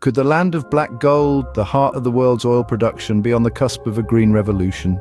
Could the land of black gold, the heart of the world's oil production, be on the cusp of a green revolution?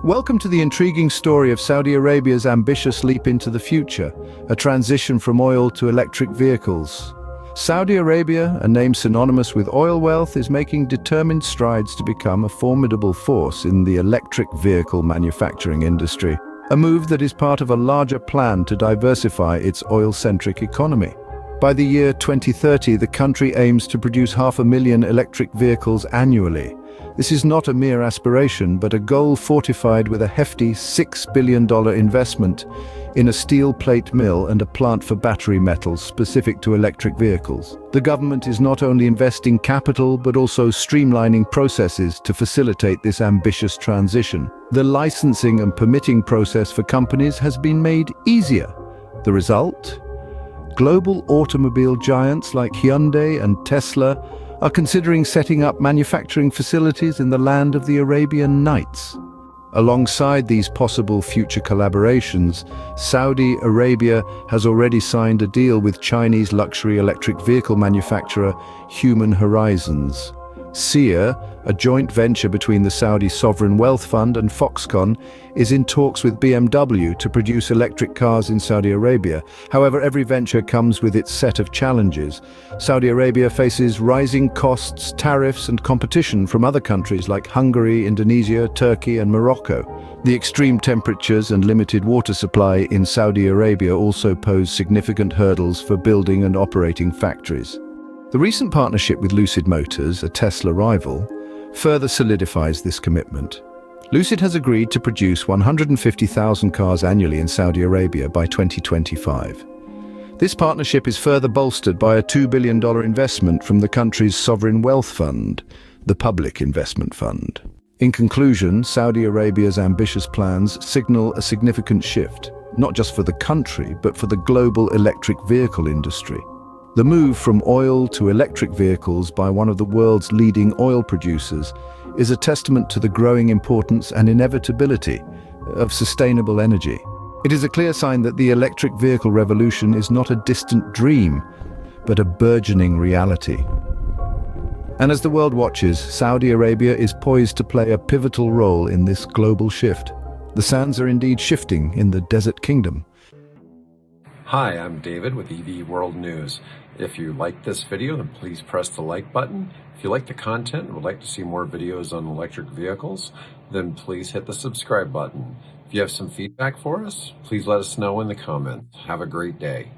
Welcome to the intriguing story of Saudi Arabia's ambitious leap into the future, a transition from oil to electric vehicles. Saudi Arabia, a name synonymous with oil wealth, is making determined strides to become a formidable force in the electric vehicle manufacturing industry, a move that is part of a larger plan to diversify its oil-centric economy. By the year 2030, the country aims to produce 500,000 electric vehicles annually. This is not a mere aspiration, but a goal fortified with a hefty $6 billion investment in a steel plate mill and a plant for battery metals specific to electric vehicles. The government is not only investing capital, but also streamlining processes to facilitate this ambitious transition. The licensing and permitting process for companies has been made easier. The result? Global automobile giants like Hyundai and Tesla are considering setting up manufacturing facilities in the land of the Arabian Nights. Alongside these possible future collaborations, Saudi Arabia has already signed a deal with Chinese luxury electric vehicle manufacturer Human Horizons. SEER, a joint venture between the Saudi Sovereign Wealth Fund and Foxconn, is in talks with BMW to produce electric cars in Saudi Arabia. However, every venture comes with its set of challenges. Saudi Arabia faces rising costs, tariffs, and competition from other countries like Hungary, Indonesia, Turkey, and Morocco. The extreme temperatures and limited water supply in Saudi Arabia also pose significant hurdles for building and operating factories. The recent partnership with Lucid Motors, a Tesla rival, further solidifies this commitment. Lucid has agreed to produce 150,000 cars annually in Saudi Arabia by 2025. This partnership is further bolstered by a $2 billion investment from the country's sovereign wealth fund, the Public Investment Fund. In conclusion, Saudi Arabia's ambitious plans signal a significant shift, not just for the country, but for the global electric vehicle industry. The move from oil to electric vehicles by one of the world's leading oil producers is a testament to the growing importance and inevitability of sustainable energy. It is a clear sign that the electric vehicle revolution is not a distant dream, but a burgeoning reality. And as the world watches, Saudi Arabia is poised to play a pivotal role in this global shift. The sands are indeed shifting in the Desert Kingdom. Hi, I'm David with EV World News. If you like this video, then please press the like button. If you like the content and would like to see more videos on electric vehicles, then please hit the subscribe button. If you have some feedback for us, please let us know in the comments. Have a great day.